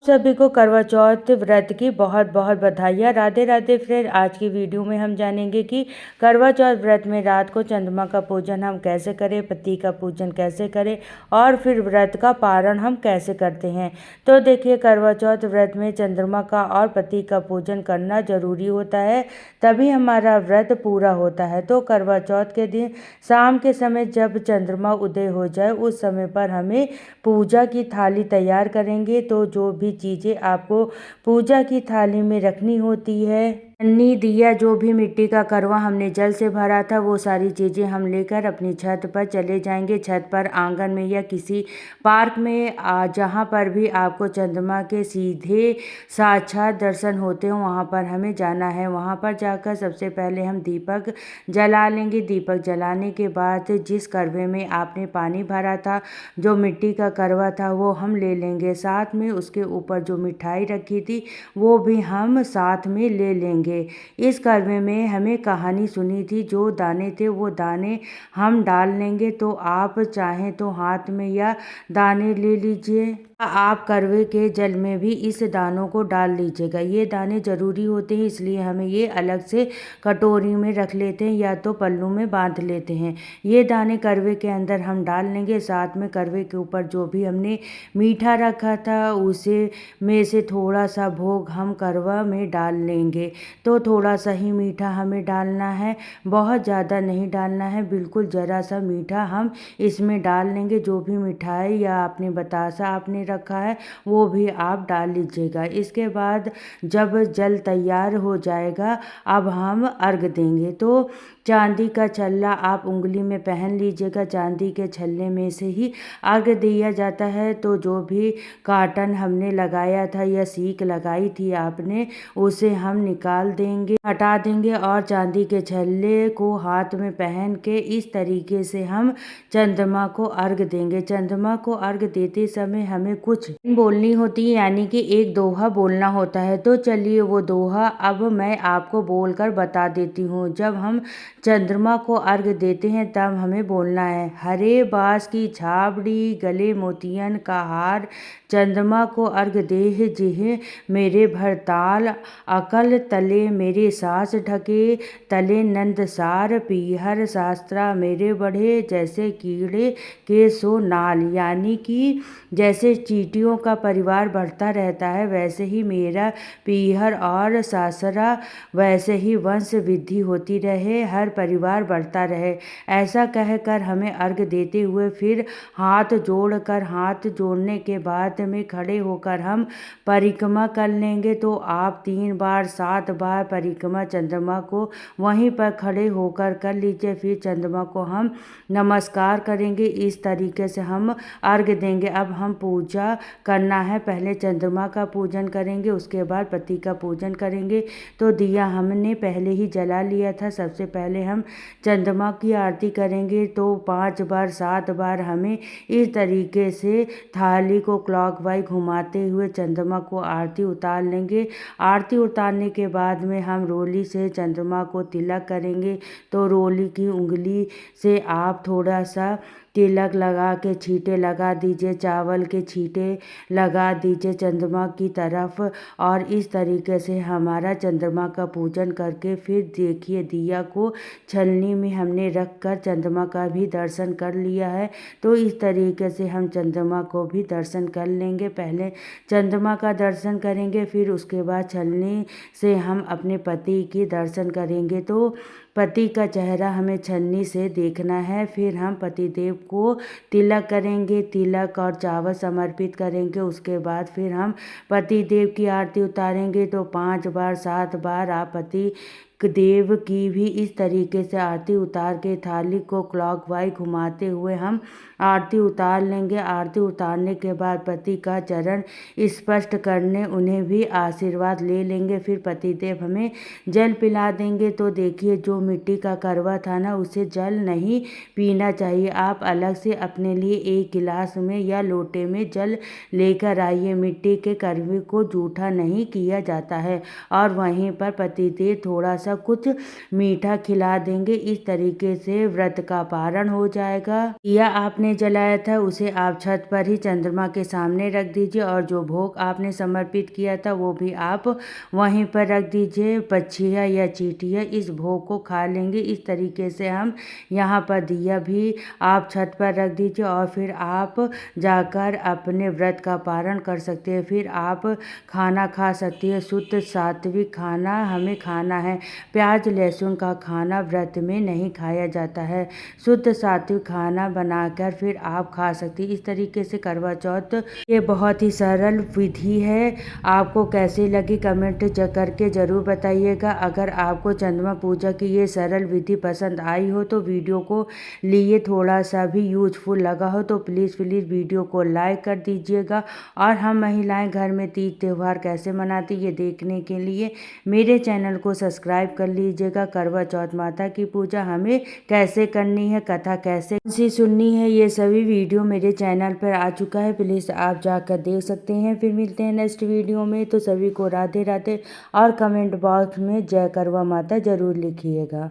सभी को करवा चौथ व्रत की बहुत बहुत बधाइयाँ। राधे राधे फ्रेंड। आज की वीडियो में हम जानेंगे कि करवा चौथ व्रत में रात को चंद्रमा का पूजन हम कैसे करें, पति का पूजन कैसे करें और फिर व्रत का पारण हम कैसे करते हैं। तो देखिए, करवा चौथ व्रत में चंद्रमा का और पति का पूजन करना जरूरी होता है, तभी हमारा व्रत पूरा होता है। तो करवा चौथ के दिन शाम के समय जब चंद्रमा उदय हो जाए उस समय पर हमें पूजा की थाली तैयार करेंगे। तो जो भी चीज़ें आपको पूजा की थाली में रखनी होती है, छन्नी, दिया, जो भी मिट्टी का करवा हमने जल से भरा था, वो सारी चीज़ें हम लेकर अपनी छत पर चले जाएंगे। छत पर, आंगन में या किसी पार्क में जहाँ पर भी आपको चंद्रमा के सीधे साक्षात दर्शन होते हो वहाँ पर हमें जाना है। वहाँ पर जाकर सबसे पहले हम दीपक जला लेंगे। दीपक जलाने के बाद जिस करवे में आपने पानी भरा था, जो मिट्टी का करवा था, वो हम ले लेंगे। साथ में उसके ऊपर जो मिठाई रखी थी वो भी हम साथ में ले लेंगे। इस करवे में हमें कहानी सुनी थी, जो दाने थे वो दाने हम डाल लेंगे। तो आप चाहें तो हाथ में या दाने ले लीजिए, आप करवे के जल में भी इस दानों को डाल लीजिएगा। ये दाने ज़रूरी होते हैं, इसलिए हमें ये अलग से कटोरी में रख लेते हैं या तो पल्लू में बांध लेते हैं। ये दाने करवे के अंदर हम डाल लेंगे। साथ में करवे के ऊपर जो भी हमने मीठा रखा था उसे में से थोड़ा सा भोग हम करवा में डाल लेंगे। तो थोड़ा सा ही मीठा हमें डालना है, बहुत ज़्यादा नहीं डालना है, बिल्कुल ज़रा सा मीठा हम इसमें डाल लेंगे। जो भी मिठाई या आपने बतासा आपने रखा है वो भी आप डाल लीजिएगा। इसके बाद जब जल तैयार हो जाएगा, अब हम अर्घ देंगे। तो चांदी का छल्ला आप उंगली में पहन लीजिएगा। चांदी के छल्ले में से ही अर्घ दिया जाता है। तो जो भी काटन हमने लगाया था या सीक लगाई थी आपने, उसे हम निकाल देंगे, हटा देंगे और चांदी के छल्ले को हाथ में पहन के इस तरीके से हम चंद्रमा को अर्घ देंगे। चंद्रमा को अर्घ देते समय हमें कुछ बोलनी होती है, यानी कि एक दोहा बोलना होता है। तो चलिए वो दोहा अब मैं आपको बोलकर बता देती हूँ। जब हम चंद्रमा को अर्घ देते हैं तब हमें बोलना है, हरे बांस की छाबड़ी, गले मोतियन का हार, चंद्रमा को अर्घ देह जिह मेरे भरताल, अकल तले मेरे सांस ढके, तले नंदसार, पीहर शास्त्रा मेरे बढ़े, जैसे कीड़े के सो नाल। यानी कि जैसे चींटियों का परिवार बढ़ता रहता है, वैसे ही मेरा पीहर और सासरा, वैसे ही वंश वृद्धि होती रहे, हर परिवार बढ़ता रहे। ऐसा कहकर हमें अर्घ देते हुए फिर हाथ जोड़कर, हाथ जोड़ने के बाद में खड़े होकर हम परिक्रमा कर लेंगे। तो आप 3 बार 7 बार परिक्रमा चंद्रमा को वहीं पर खड़े होकर कर लीजिए। फिर चंद्रमा को हम नमस्कार करेंगे। इस तरीके से हम अर्घ देंगे। अब हम पूजा करना है, पहले चंद्रमा का पूजन करेंगे, उसके बाद पति का पूजन करेंगे। तो दिया हमने पहले ही जला लिया था। सबसे पहले हम चंद्रमा की आरती करेंगे। तो 5 बार 7 बार हमें इस तरीके से थाली को क्लॉकवाइज घुमाते हुए चंद्रमा को आरती उतार लेंगे। आरती उतारने के बाद में हम रोली से चंद्रमा को तिलक करेंगे। तो रोली की उंगली से आप थोड़ा सा तिलक लगा के छींटे लगा दीजिए, चावल के छींटे लगा दीजिए चंद्रमा की तरफ। और इस तरीके से हमारा चंद्रमा का पूजन करके फिर देखिए दिया को छलनी में हमने रख कर चंद्रमा का भी दर्शन कर लिया है। तो इस तरीके से हम चंद्रमा को भी दर्शन कर लेंगे। पहले चंद्रमा का दर्शन करेंगे, फिर उसके बाद छलनी से हम अपने पति की दर्शन करेंगे। तो पति का चेहरा हमें छन्नी से देखना है। फिर हम पतिदेव को तिलक करेंगे, तिलक और चावल समर्पित करेंगे। उसके बाद फिर हम पतिदेव की आरती उतारेंगे। तो 5 बार 7 बार आप पति देव की भी इस तरीके से आरती उतार के थाली को क्लॉकवाइज घुमाते हुए हम आरती उतार लेंगे। आरती उतारने के बाद पति का चरण स्पर्श करने उन्हें भी आशीर्वाद ले लेंगे। फिर पतिदेव हमें जल पिला देंगे। तो देखिए, जो मिट्टी का करवा था ना, उसे जल नहीं पीना चाहिए। आप अलग से अपने लिए एक गिलास में या लोटे में जल लेकर आइए। मिट्टी के करवे को जूठा नहीं किया जाता है। और वहीं पर पतिदेव थोड़ा सा कुछ मीठा खिला देंगे। इस तरीके से व्रत का पारण हो जाएगा। दिया आपने जलाया था उसे आप छत पर ही चंद्रमा के सामने रख दीजिए और जो भोग आपने समर्पित किया था वो भी आप वहीं पर रख दीजिए। पक्षियाँ या चींटियाँ इस भोग को खा लेंगे। इस तरीके से हम यहाँ पर दिया भी आप छत पर रख दीजिए और फिर आप जाकर अपने व्रत का पारण कर सकते हैं। फिर आप खाना खा सकती है। शुद्ध सात्विक खाना हमें खाना है। प्याज लहसुन का खाना व्रत में नहीं खाया जाता है। शुद्ध सात्विक खाना बनाकर फिर आप खा सकती हैं। इस तरीके से करवा चौथ ये बहुत ही सरल विधि है। आपको कैसी लगी कमेंट करके ज़रूर बताइएगा। अगर आपको चंद्रमा पूजा की ये सरल विधि पसंद आई हो तो वीडियो को लिए थोड़ा सा भी यूजफुल लगा हो तो प्लीज़ वीडियो को लाइक कर दीजिएगा। और हम महिलाएं घर में तीज त्यौहार कैसे मनाती ये देखने के लिए मेरे चैनल को सब्सक्राइब कर लीजिएगा। करवा चौथ माता की पूजा हमें कैसे करनी है, कथा कैसे सी सुननी है, ये सभी वीडियो मेरे चैनल पर आ चुका है। प्लीज़ आप जाकर देख सकते हैं। फिर मिलते हैं नेक्स्ट वीडियो में। तो सभी को राधे राधे और कमेंट बॉक्स में जय करवा माता ज़रूर लिखिएगा।